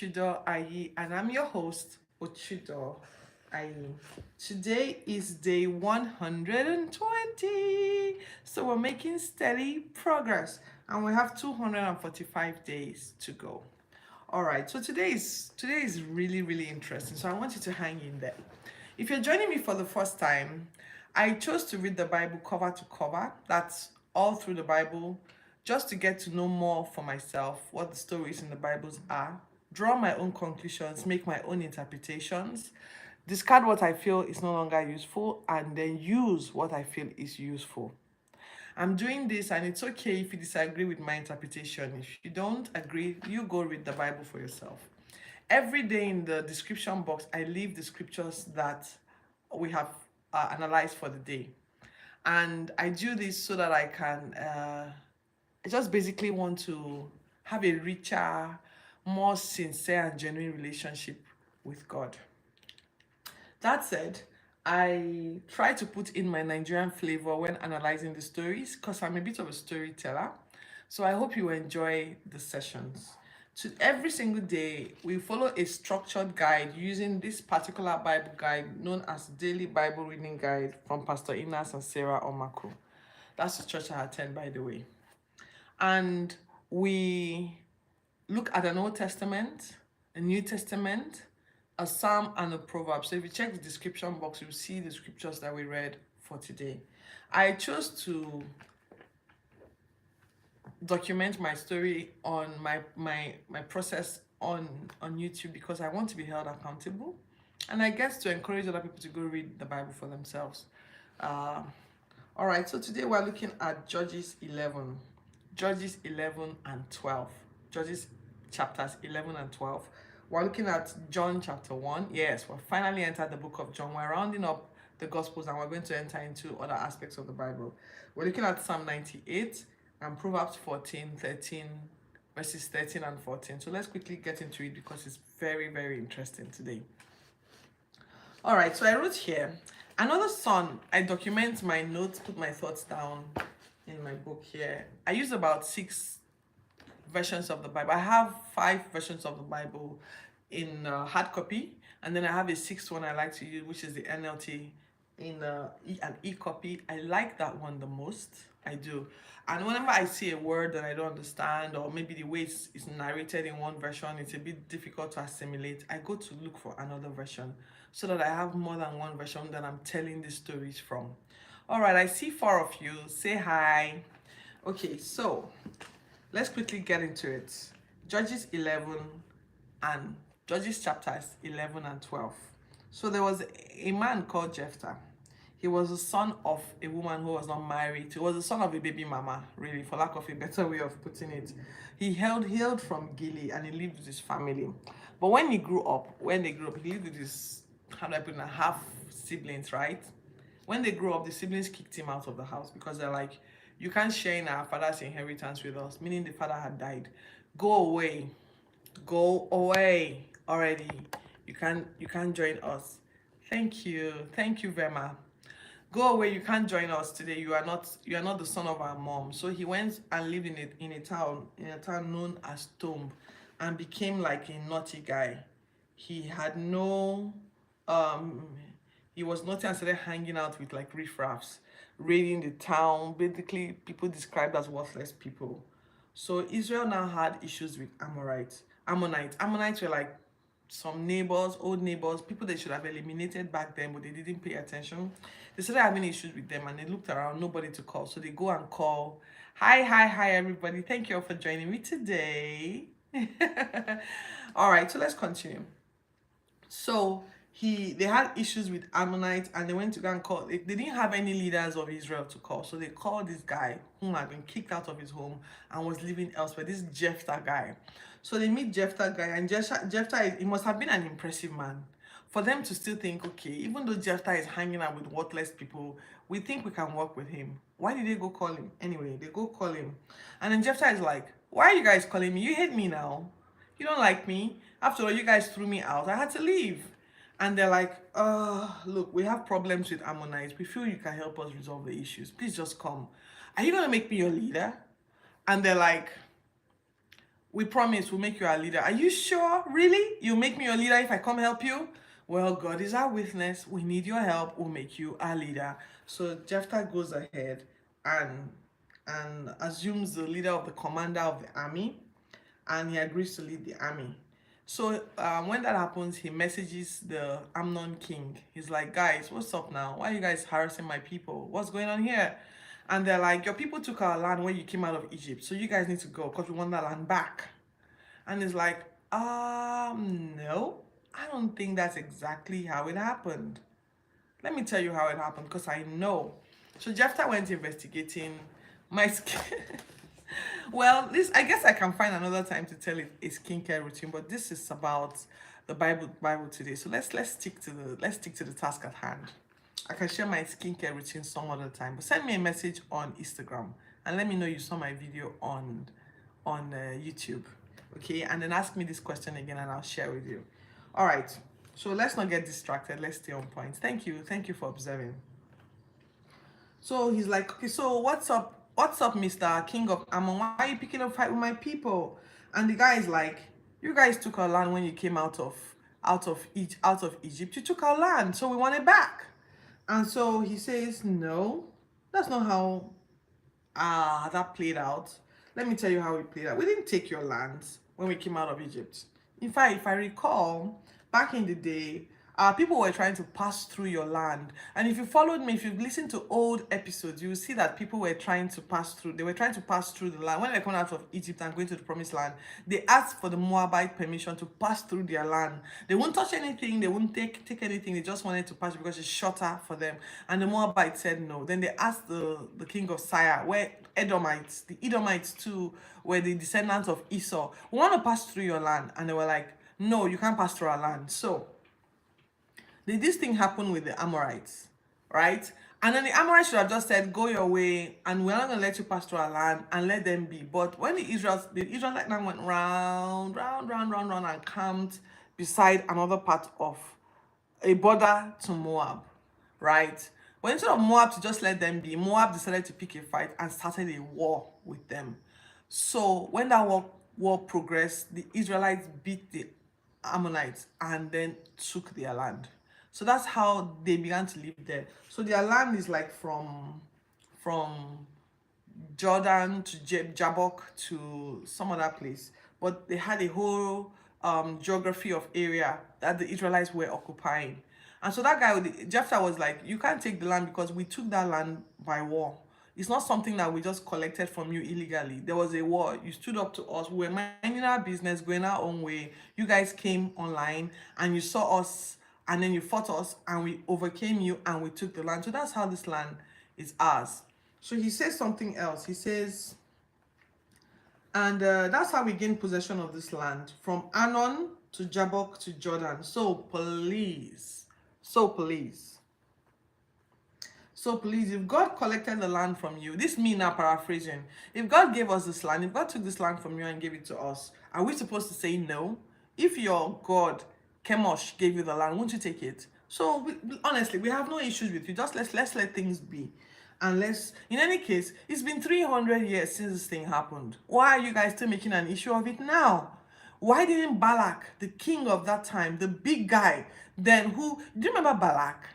Ochido Ayi, and I'm your host, Ochido Ayi. Today is day 120, so we're making steady progress, and we have 245 days to go. All right, so today is really interesting. So I want you to hang in there. If you're joining me for the first time, I chose to read the Bible cover to cover. That's all through the Bible, just to get to know more for myself what the stories in the Bibles are, draw my own conclusions, make my own interpretations, discard what I feel is no longer useful, and then use what I feel is useful. I'm doing this, and it's okay if you disagree with my interpretation. If you don't agree, you go read the Bible for yourself. Every day in the description box, I leave the scriptures that we have analyzed for the day. And I do this so that I just basically want to have a richer, more sincere, and genuine relationship with God. That said, I try to put in my Nigerian flavor when analyzing the stories because I'm a bit of a storyteller. So I hope you enjoy the sessions. To every single day, we follow a structured guide using this particular Bible guide known as Daily Bible Reading Guide from Pastor Inas and Sarah Omako. That's the church I attend, by the way. And we look at an Old Testament, a New Testament, a Psalm, and a Proverbs. So if you check the description box, you'll see the scriptures that we read for today. I chose to document my story on my process on YouTube because I want to be held accountable, and I guess to encourage other people to go read the Bible for themselves. Uh, all right, so today we're looking at Judges 11, Judges 11 and 12, Judges chapters 11 and 12. We're looking at John chapter 1. Yes, we're finally entered the book of John. We're rounding up the Gospels and we're going to enter into other aspects of the Bible. We're looking at Psalm 98 and Proverbs 14, 13, verses 13 and 14. So let's quickly get into it because it's very interesting today. All right, so I wrote here, another son. I document my notes, put my thoughts down in my book here. I use about 6 versions of the Bible. I have 5 versions of the Bible in hard copy, and then I have a 6th one I like to use, which is the NLT in an e-copy. I like that one the most. I do. And whenever I see a word that I don't understand, or maybe the way it's narrated in one version, it's a bit difficult to assimilate, I go to look for another version so that I have more than one version that I'm telling the stories from. All right, I see 4 of you. Say hi. Okay, so let's quickly get into it. Judges 11 and Judges chapters 11 and 12. So there was a man called Jephthar. He was the son of a woman who was not married. He was the son of a baby mama, really, for lack of a better way of putting it. He hailed from Gilead and he lived with his family. But when they grew up, he lived with his, how do I put it, half siblings, right? When they grew up, the siblings kicked him out of the house because they're like, you can't share in our father's inheritance with us, meaning the father had died. Go away already. You can't join us. Thank you Vema. Go away, you can't join us today. You are not the son of our mom. So he went and lived in a town known as Tomb, and became like a naughty guy. He had no um he was naughty and started hanging out with like riffraffs, raiding the town, basically people described as worthless people. So Israel now had issues with Ammonites were like some neighbors, old neighbors, people they should have eliminated back then, but they didn't pay attention. They started having issues with them and they looked around, nobody to call. So they go and call, hi, everybody. Thank you all for joining me today. All right, so let's continue. So they had issues with Ammonites and they went to go and call. They didn't have any leaders of Israel to call. So they called this guy whom had been kicked out of his home and was living elsewhere, this Jephthah guy. So they meet Jephthah guy, and Jephthah he must have been an impressive man for them to still think, okay, even though Jephthah is hanging out with worthless people, we think we can work with him. Why did they go call him? Anyway, they go call him. And then Jephthah is like, why are you guys calling me? You hate me now. You don't like me. After all, you guys threw me out. I had to leave. And they're like, look, we have problems with Ammonites. We feel you can help us resolve the issues. Please just come. Are you going to make me your leader? And they're like, We promise we'll make you our leader. Are you sure? Really? You'll make me your leader if I come help you? Well, God is our witness. We need your help. We'll make you our leader. So Jephthah goes ahead and assumes the leader of the commander of the army, and he agrees to lead the army. So when that happens, he messages the Amnon king. He's like, guys, what's up now? Why are you guys harassing my people? What's going on here? And they're like, your people took our land when you came out of Egypt, so you guys need to go because we want that land back. And he's like, no, I don't think that's exactly how it happened. Let me tell you how it happened because I know. So Jephthah went investigating my well, this, I guess I can find another time to tell it a skincare routine, but this is about the Bible today. So let's stick to the task at hand. I can share my skincare routine some other time, but send me a message on Instagram and let me know you saw my video on YouTube. Okay, and then ask me this question again and I'll share with you. All right, so let's not get distracted. Let's stay on point. Thank you for observing. So he's like, okay, so what's up, Mr. King of Ammon? Why are you picking a fight with my people? And the guy is like, you guys took our land when you came out of Egypt. You took our land, so we want it back. And so he says, no, that's not how that played out. Let me tell you how it played out. We didn't take your lands when we came out of Egypt. In fact, if I recall, back in the day, people were trying to pass through your land. And if you followed me, if you've listened to old episodes, you will see that people were trying to pass through. They were trying to pass through the land. When they were coming out of Egypt and going to the promised land, they asked for the Moabite permission to pass through their land. They wouldn't touch anything. They wouldn't take anything. They just wanted to pass because it's shorter for them. And the Moabites said no. Then they asked the king of Tyre, where the Edomites too, were the descendants of Esau. We want to pass through your land. And they were like, no, you can't pass through our land. So this thing happened with the Amorites, right? And then the Amorites should have just said, go your way, and we're not going to let you pass through our land, and let them be. But when the Israelites now went round, and camped beside another part of a border to Moab, right? But instead of Moab to just let them be, Moab decided to pick a fight and started a war with them. So when that war progressed, the Israelites beat the Ammonites and then took their land. So that's how they began to live there. So their land is like from Jordan to Jabbok to some other place. But they had a whole geography of area that the Israelites were occupying. And so that guy, Jephthah, was like, you can't take the land because we took that land by war. It's not something that we just collected from you illegally. There was a war. You stood up to us. We were minding our business, going our own way. You guys came online and you saw us, and then you fought us, and we overcame you, and we took the land. So that's how this land is ours. So he says something else. He says, and that's how we gained possession of this land, from Arnon to Jabbok to Jordan. So please, if God collected the land from you, this me now paraphrasing, if God gave us this land, if God took this land from you and gave it to us, are we supposed to say no? If your God, Chemosh, gave you the land, won't you take it? So honestly, we have no issues with you. Just let's let things be. And in any case, it's been 300 years since this thing happened. Why are you guys still making an issue of it now? Why didn't Balak, the king of that time, the big guy, then do you remember Balak?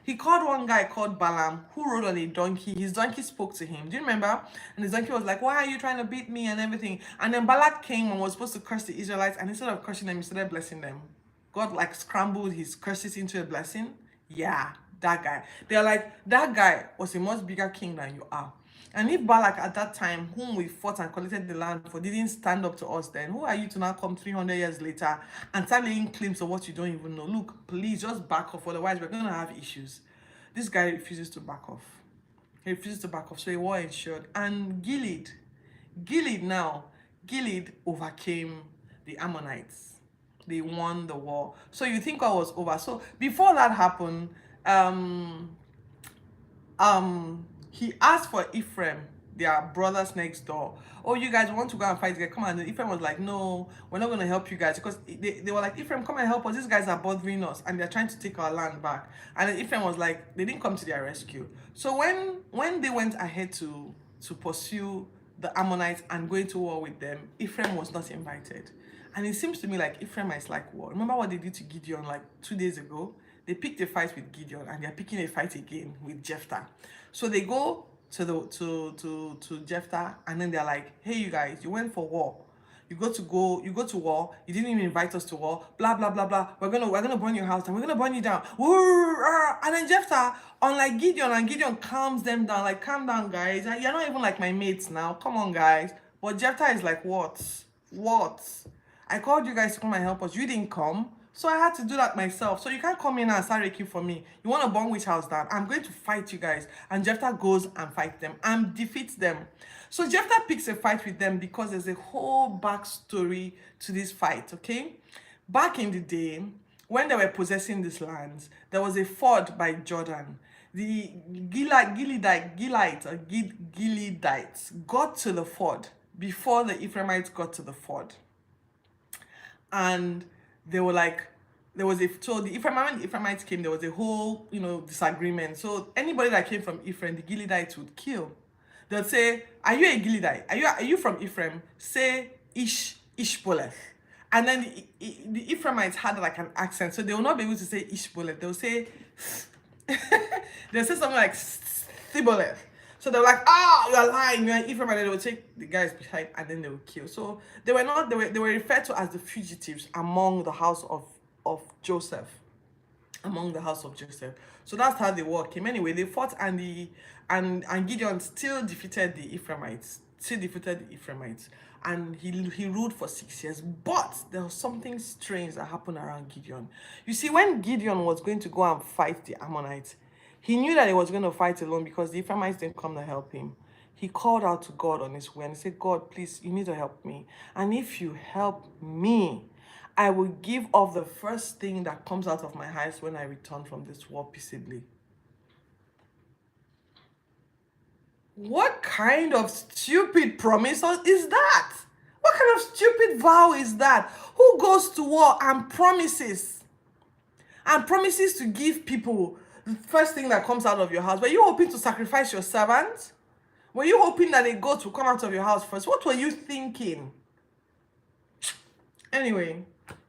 He called one guy called Balaam who rode on a donkey. His donkey spoke to him. Do you remember? And his donkey was like, why are you trying to beat me and everything? And then Balak came and was supposed to curse the Israelites, and instead of cursing them, he started blessing them. God like scrambled his curses into a blessing. Yeah, that guy. They're like, that guy was a much bigger king than you are. And if Balak at that time, whom we fought and collected the land for, didn't stand up to us then, who are you to now come 300 years later and start laying claims of what you don't even know? Look, please just back off, otherwise we're going to have issues. This guy refuses to back off. He refuses to back off, so a war ensued. And Gilead overcame the Ammonites. They won the war. So you think all was over. So before that happened, he asked for Ephraim, their brothers next door. Oh, you guys want to go and fight? Come on. And Ephraim was like, no, we're not going to help you guys. Because they were like, Ephraim, come and help us. These guys are bothering us and they're trying to take our land back. And then Ephraim was like, they didn't come to their rescue. So when they went ahead to pursue the Ammonites and going to war with them, Ephraim was not invited. And it seems to me like Ephraimites like war. Remember what they did to Gideon like 2 days ago? They picked a fight with Gideon and they're picking a fight again with Jephthah. So they go to Jephthah and then they're like, hey you guys, you went for war. You go to war. You didn't even invite us to war. Blah blah blah blah. We're gonna burn your house and we're gonna burn you down. And then Jephthah, unlike Gideon, and Gideon calms them down. Like, calm down, guys. You're not even like my mates now. Come on, guys. But Jephthah is like, what? What? I called you guys to come and help us. You didn't come. So I had to do that myself. So you can't come in and start raking for me. You want to burn which house down? I'm going to fight you guys. And Jephthah goes and fights them and defeats them. So Jephthah picks a fight with them because there's a whole backstory to this fight, okay? Back in the day, when they were possessing these lands, there was a ford by Jordan. The Gileadites got to the ford before the Ephraimites got to the ford. And they were like, so the Ephraimites came, there was a whole, disagreement. So anybody that came from Ephraim, the Gileadites would kill. They'll say, are you a Gileadite? Are you from Ephraim? Say Ishboleth. And then the Ephraimites had like an accent, so they will not be able to say Ishboleth. They'll say they'll say something like Siboleth. So they're like, you're lying, you're an Ephraim, and then they will take the guys behind and then they will kill. So they were referred to as the fugitives among the house of Joseph. Among the house of Joseph. So that's how the war came. Anyway, they fought and Gideon still defeated the Ephraimites. And he ruled for 6 years. But there was something strange that happened around Gideon. You see, when Gideon was going to go and fight the Ammonites, he knew that he was going to fight alone because the Ephraimites didn't come to help him. He called out to God on his way and he said, God, please, you need to help me. And if you help me, I will give off the first thing that comes out of my house when I return from this war peaceably. What kind of stupid promise is that? What kind of stupid vow is that? Who goes to war and promises to give people the first thing that comes out of your house? Were you hoping to sacrifice your servants? Were you hoping that a goat will come out of your house first? What were you thinking? Anyway,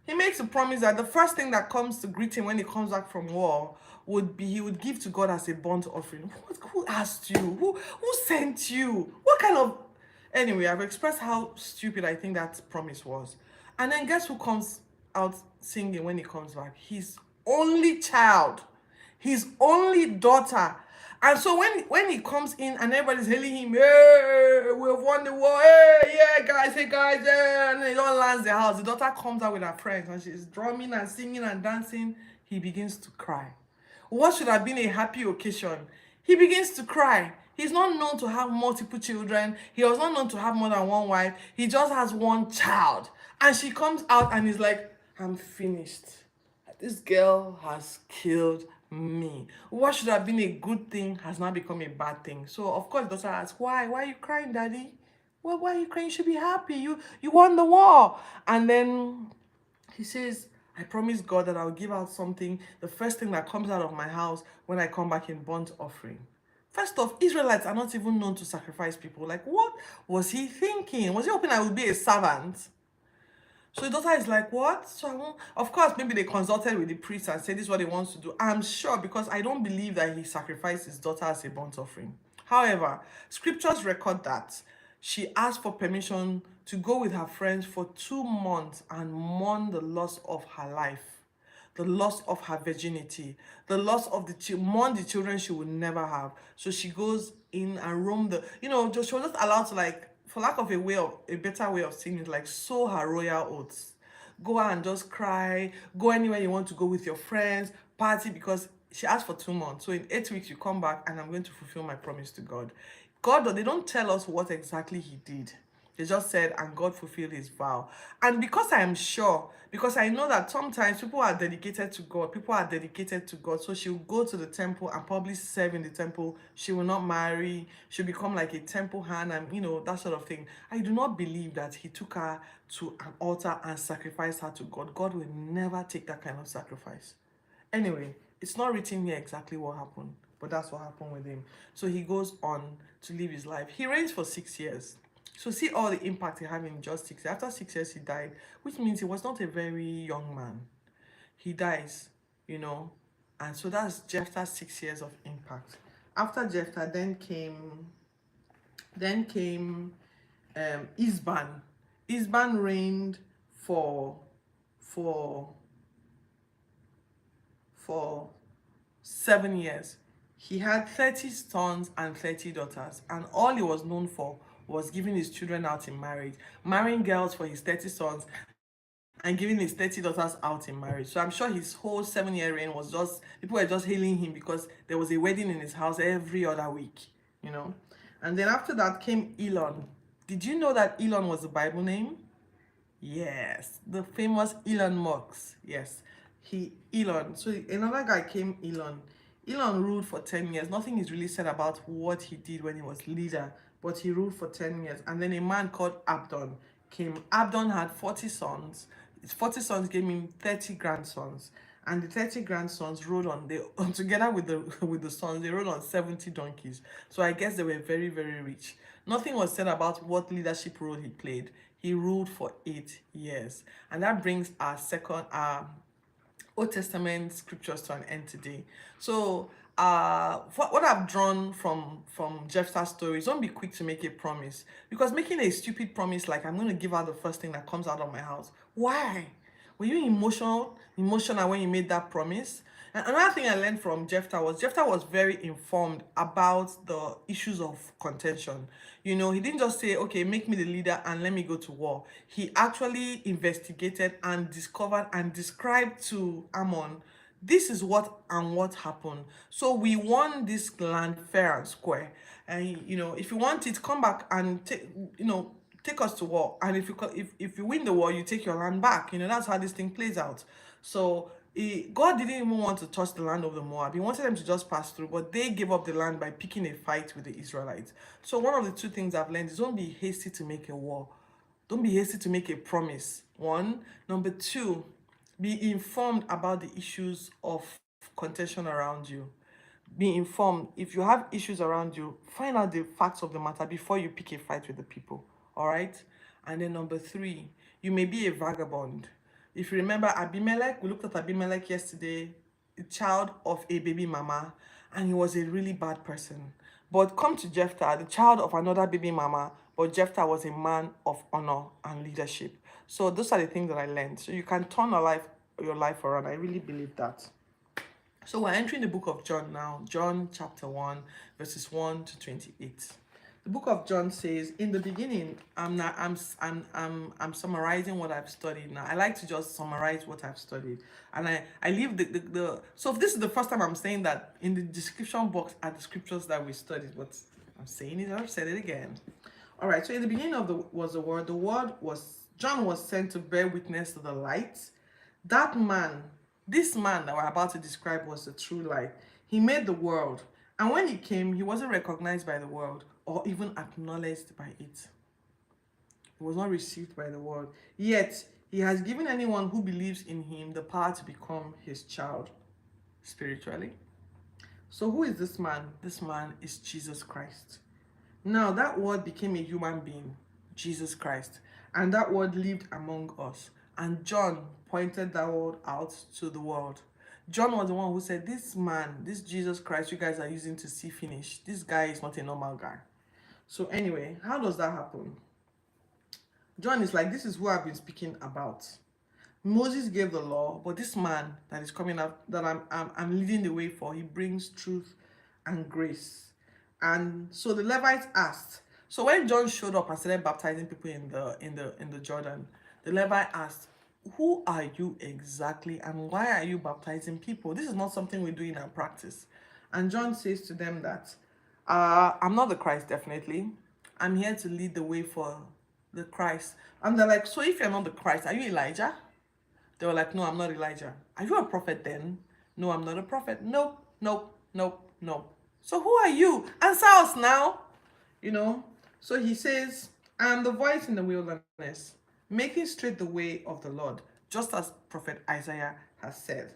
he makes a promise that the first thing that comes to greet him when he comes back from war would be he would give to God as a burnt offering. Who asked you? Who sent you? What kind of... Anyway, I've expressed how stupid I think that promise was. And then guess who comes out singing when he comes back? His only child. His only daughter. And so when he comes in and everybody's hailing him, hey, we've won the war, hey guys, and then he don't lands the house. The daughter comes out with her friends and she's drumming and singing and dancing. He begins to cry. What should have been a happy occasion, he begins to cry. He's not known to have multiple children. He was not known to have more than one wife. He just has one child. And she comes out and he's like, I'm finished. This girl has killed me. What should have been a good thing has now become a bad thing. So of course the daughter asks, why are you crying, daddy? Well, why are you crying? You should be happy. You won the war. And then he says, I promise God that I'll give out something, the first thing that comes out of my house when I come back in burnt offering. First off, Israelites are not even known to sacrifice people. Like, what was he thinking? Was he hoping I would be a servant? So the daughter is like, what? So of course, maybe they consulted with the priest and said this is what he wants to do. I'm sure, because I don't believe that he sacrificed his daughter as a burnt offering. However, scriptures record that she asked for permission to go with her friends for 2 months and mourn the loss of her life, the loss of her virginity, the loss of mourn the children she would never have. So she goes in and roam she was just allowed to, like, for lack of a better way of saying it, like, sow her royal oats. Go out and just cry, go anywhere you want to go with your friends, party, because she asked for 2 months. So in 8 weeks, you come back and I'm going to fulfill my promise to God. They don't tell us what exactly he did. They just said, and God fulfilled his vow. And because I am sure, because I know that sometimes people are dedicated to God, so she'll go to the temple and probably serve in the temple. She will not marry. She'll become like a temple hand and, that sort of thing. I do not believe that he took her to an altar and sacrificed her to God. God will never take that kind of sacrifice. Anyway, it's not written here exactly what happened, but that's what happened with him. So he goes on to live his life. He reigns for 6 years. So see all the impact he had in just 6 years. After 6 years, he died, which means he was not a very young man. He dies, you know, and so that's Jephthah's 6 years of impact. After Jephthah, then came Isban. Isban reigned for for for 7 years. He had 30 sons and 30 daughters, and all he was known for was giving his children out in marriage, marrying girls for his 30 sons, and giving his 30 daughters out in marriage. So I'm sure his whole 7 year reign was just, people were just hailing him because there was a wedding in his house every other week, you know. And then after that came Elon. Did you know that Elon was a Bible name? Yes, the famous Elon Musk. Yes, Elon. So another guy came, Elon. Elon ruled for 10 years. Nothing is really said about what he did when he was leader, but he ruled for 10 years. And then a man called Abdon came. Abdon had 40 sons. His 40 sons gave him 30 grandsons. And the 30 grandsons rode on, they together with the sons, they rode on 70 donkeys. So I guess they were very, very rich. Nothing was said about what leadership role he played. He ruled for 8 years. And that brings our Old Testament scriptures to an end today. So, what I've drawn from Jephthah's stories, don't be quick to make a promise, because making a stupid promise like I'm going to give out the first thing that comes out of my house. Why? Were you emotional when you made that promise? And another thing I learned from Jephthah was very informed about the issues of contention. You know, he didn't just say, okay, make me the leader and let me go to war. He actually investigated and discovered and described to Ammon, this is what happened. So we won this land fair and square. And you know, if you want it, come back and take us to war. And if you win the war, you take your land back. You know, that's how this thing plays out. So God didn't even want to touch the land of the Moab. He wanted them to just pass through, but they gave up the land by picking a fight with the Israelites. So one of the two things I've learned is don't be hasty to make a war. Don't be hasty to make a promise. One. Number two, be informed about the issues of contention around you. Be informed. If you have issues around you, find out the facts of the matter before you pick a fight with the people. All right? And then number three, you may be a vagabond. If you remember Abimelech, we looked at Abimelech yesterday, a child of a baby mama, and he was a really bad person. But come to Jephthah, the child of another baby mama, but Jephthah was a man of honor and leadership. So those are the things that I learned. So you can turn your life around. I really believe that. So we're entering the book of John now, John chapter 1, verses 1 to 28. The book of John says, in the beginning, I'm summarizing what I've studied now. I like to just summarize what I've studied. And I leave so if this is the first time I'm saying that, in the description box are the scriptures that we studied, but I'm saying it, I've said it again. All right, so in the beginning was the Word. The Word was, John was sent to bear witness to the light. This man that we're about to describe was the true light. He made the world. And when he came, he wasn't recognized by the world or even acknowledged by it. He was not received by the world. Yet, he has given anyone who believes in him the power to become his child spiritually. So who is this man? This man is Jesus Christ. Now, that word became a human being, Jesus Christ. And that word lived among us. And John pointed that word out to the world. John was the one who said, this man, this Jesus Christ you guys are using to see finish, this guy is not a normal guy. So anyway, how does that happen? John is like, this is who I've been speaking about. Moses gave the law, but this man that is coming up, that I'm leading the way for, he brings truth and grace. And so the Levites asked. So when John showed up and started baptizing people in the Jordan, the Levite asked, who are you exactly and why are you baptizing people? This is not something we do in our practice. And John says to them that, I'm not the Christ, definitely. I'm here to lead the way for the Christ. And they're like, so if you're not the Christ, are you Elijah? They were like, no, I'm not Elijah. Are you a prophet then? No, I'm not a prophet. Nope, nope, nope, nope. So who are you? Answer us now. You know? So he says, I am the voice in the wilderness, making straight the way of the Lord, just as Prophet Isaiah has said.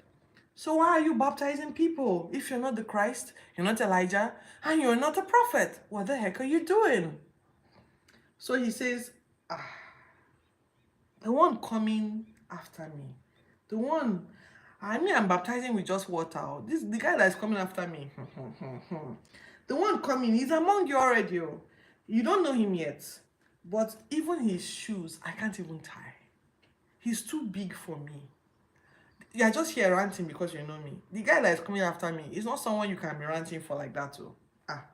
So why are you baptizing people? If you're not the Christ, you're not Elijah, and you're not a prophet, what the heck are you doing? So he says, the one coming after me, the one, I mean, I'm baptizing with just water. This the guy that is coming after me. The one coming, he's among you already. Oh. You don't know him yet, but even his shoes, I can't even tie. He's too big for me. You're just here ranting because you know me. The guy that is coming after me is not someone you can be ranting for like that. Oh. Ah,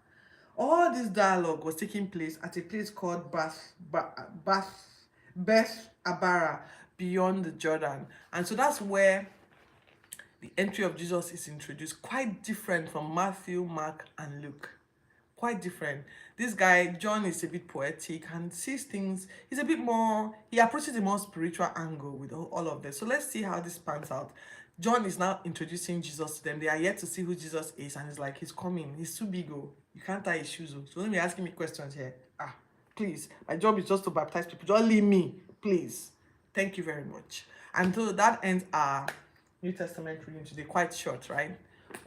all this dialogue was taking place at a place called Beth Abara, beyond the Jordan. And so that's where the entry of Jesus is introduced, quite different from Matthew, Mark, and Luke. Quite different. This guy, John, is a bit poetic and sees things, he's a bit more, he approaches a more spiritual angle with all of this. So let's see how this pans out. John is now introducing Jesus to them. They are yet to see who Jesus is, and he's like, he's coming. He's too big, oh. You can't tie his shoes, oh. So don't be asking me questions here. Please. My job is just to baptize people. Just leave me, please. Thank you very much. And so that ends our New Testament reading today. Quite short, right?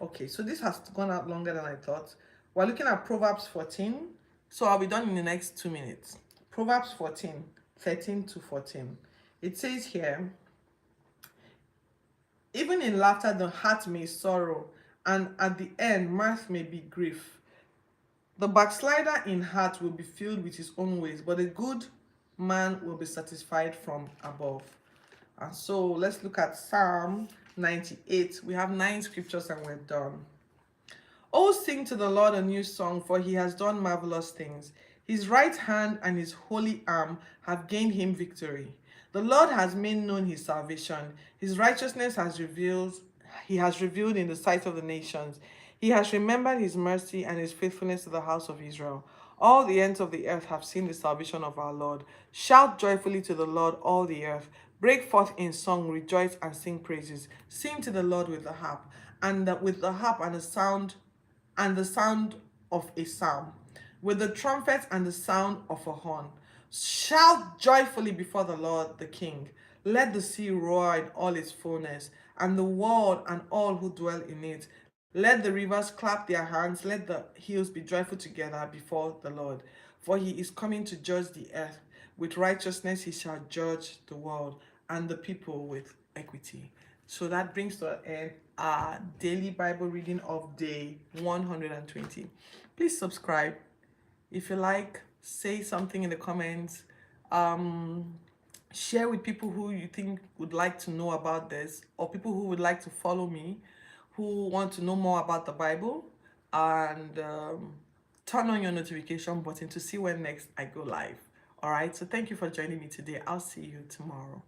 Okay, so this has gone out longer than I thought. We're looking at Proverbs 14. So I'll be done in the next 2 minutes. Proverbs 14, 13 to 14. It says here, even in laughter the heart may sorrow, and at the end mirth may be grief. The backslider in heart will be filled with his own ways, but a good man will be satisfied from above. And so let's look at Psalm 98. We have 9 scriptures and we're done. Oh, sing to the Lord a new song, for he has done marvelous things. His right hand and his holy arm have gained him victory. The Lord has made known his salvation. His righteousness he has revealed in the sight of the nations. He has remembered his mercy and his faithfulness to the house of Israel. All the ends of the earth have seen the salvation of our Lord. Shout joyfully to the Lord, all the earth. Break forth in song, rejoice and sing praises. Sing to the Lord with the harp, and with the harp and the sound of a psalm, with the trumpet and the sound of a horn. Shout joyfully before the Lord the King. Let the sea roar in all its fullness, and the world and all who dwell in it. Let the rivers clap their hands, let the hills be joyful together before the Lord. For he is coming to judge the earth. With righteousness he shall judge the world, and the people with equity. So that brings to an end our daily Bible reading of day 120. Please subscribe. If you like, say something in the comments. Share with people who you think would like to know about this, or people who would like to follow me, who want to know more about the Bible, and turn on your notification button to see when next I go live. All right, so thank you for joining me today. I'll see you tomorrow.